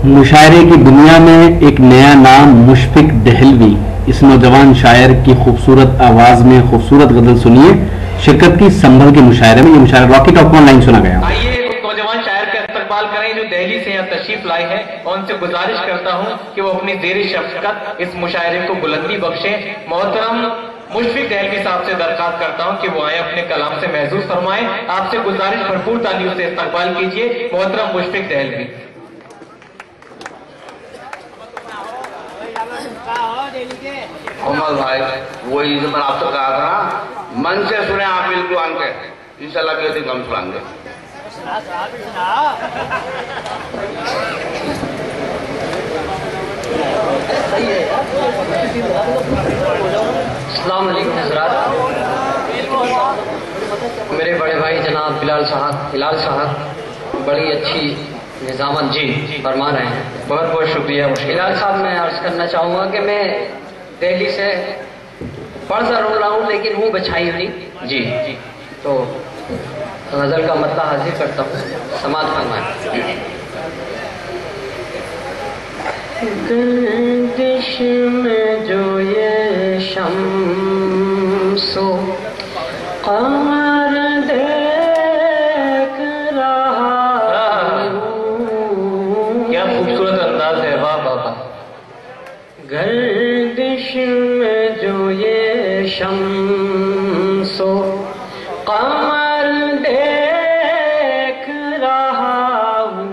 مشاعرے کی دنیا میں ایک نیا نام مشفق دہلوی، اس نوجوان شاعر کی خوبصورت آواز میں خوبصورت غزل سنیے۔ شرکت کی سنبھل کے مشاعرے میں، یہ مشاعرہ راکی ٹاک آن لائن سنا گیا۔ آئیے ایک نوجوان شاعر کا استقبال کریں جو دہلی سے یہاں تشریف لائے ہیں، اور ان سے گزارش کرتا ہوں کہ وہ اپنی زیر شفقت اس مشاعرے کو بلندی بخشیں۔ محترم مشفق دہلوی صاحب سے درخواست کرتا ہوں کہ وہ آئیں اپنے کلام سے محظوظ فرمائیں۔ آپ سے گزارش بھرپور تالیوں سے استقبال کیجیے محترم مشفق دہلوی۔ محمد بھائی وہی جو میں آپ سے کہا تھا نا، من سے سنیں آپ بالکل آن کے، انشاءاللہ کسی دن ہم سنائیں گے۔ السلام علیکم حضرات، میرے بڑے بھائی جناب ہلال صاحب بڑی اچھی نظامت جی فرما رہے ہیں، بہت بہت شکریہ۔ ہلال صاحب میں عرض کرنا چاہوں گا کہ میں دہلی سے پڑھ ضرور رہا ہوں لیکن ہوں بچھائی ہوئی جی، تو غزل کا مطلب حاضر کرتا ہوں، سماعت فرمائیں۔ گردش میں جو یہ شمس و قمر دیکھ رہا ہوں، کیا خوبصورت انداز ہے، واہ واہ واہ۔ گردش میں جو یہ شمس و قمر دیکھ رہا ہوں،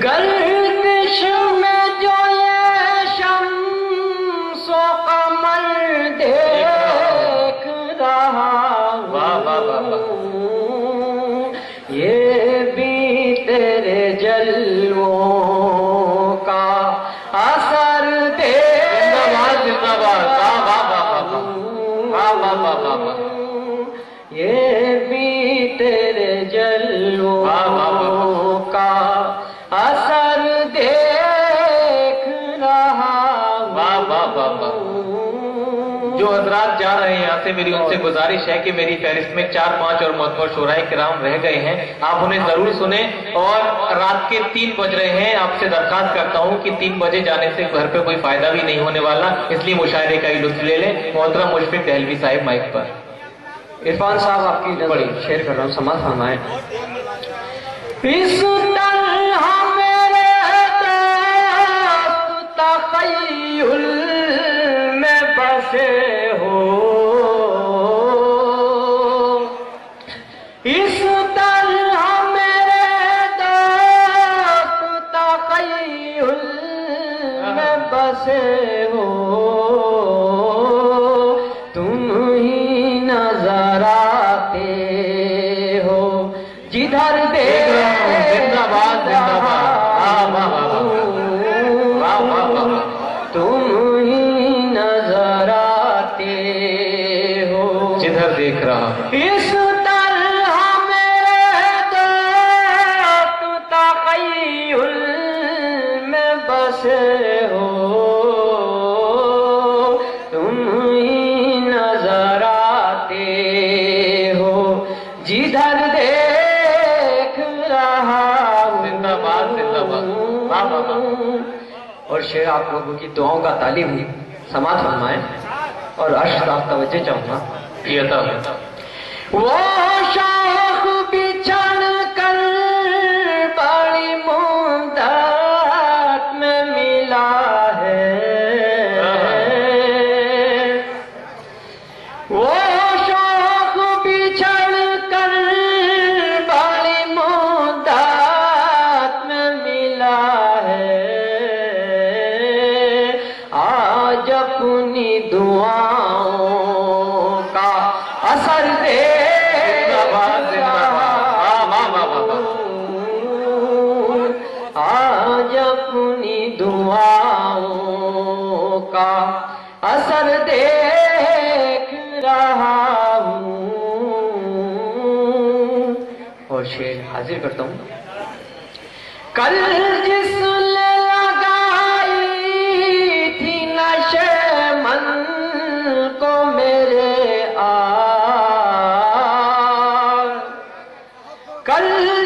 گردش میں جو یہ شمس و قمر دیکھ رہا ہوں، یہ بھی تیرے جلووں کا اثر دیکھ رہا ہوں، یہ بھی تیرے جلووں کا اثر دیکھ رہا ہوں۔ جو حضرات جا رہے ہیں یہاں سے، میری ان سے گزارش ہے کہ میری فہرست میں 4-5 اور معتبر شعراء کرام رہ گئے ہیں، آپ انہیں ضرور سنیں۔ اور رات کے 3 بج رہے ہیں، آپ سے درخواست کرتا ہوں کہ 3 بجے جانے سے گھر پہ کوئی فائدہ بھی نہیں ہونے والا، اس لیے مشاعرے کا ہی لطف لے لیں۔ محترم مشفق دہلوی صاحب مائک پر۔ عرفان صاحب آپ کی بڑی شعر کر رہا ہوں، سماعت فرمائیں۔ اس طرح میرے دوست تخیل میں بسے ہو، اس طرح میرے دوست تخیل میں بسے ہو، تم ہی نظر آتے ہو جدھر دیکھ تم ہی نظر آتے ہو جدھر دیکھ رہا۔ اس طرح میرے دوست تخیل میں بسے ہو، تم ہی نظر آتے ہو جدھر دیکھ رہا ہوں۔ زندہ باد، زندہ باد، واہ واہ واہ۔ اور شعر آپ لوگوں کی دعاؤں کا تعلیم ہوئی، سماعت فرمائیں اور اشک آپ توجہ چاہوں گا۔ یہ عطا ہے۔ وہ شاخ بچھڑ کر بڑی مدت میں ملا ہے، وہ شاخ بچھڑ کر بڑی مدت میں ملا ہے، آج اپنی دعاؤں کا اثر دیکھ رہا ہوں، آج اپنی دعاؤں کا اثر دیکھ رہا ہوں۔ اور شعر حاضر کرتا ہوں۔ کل جس نے لگائی تھی نشے من کو میرے کل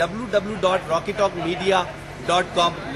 www.rockytalkmedia.com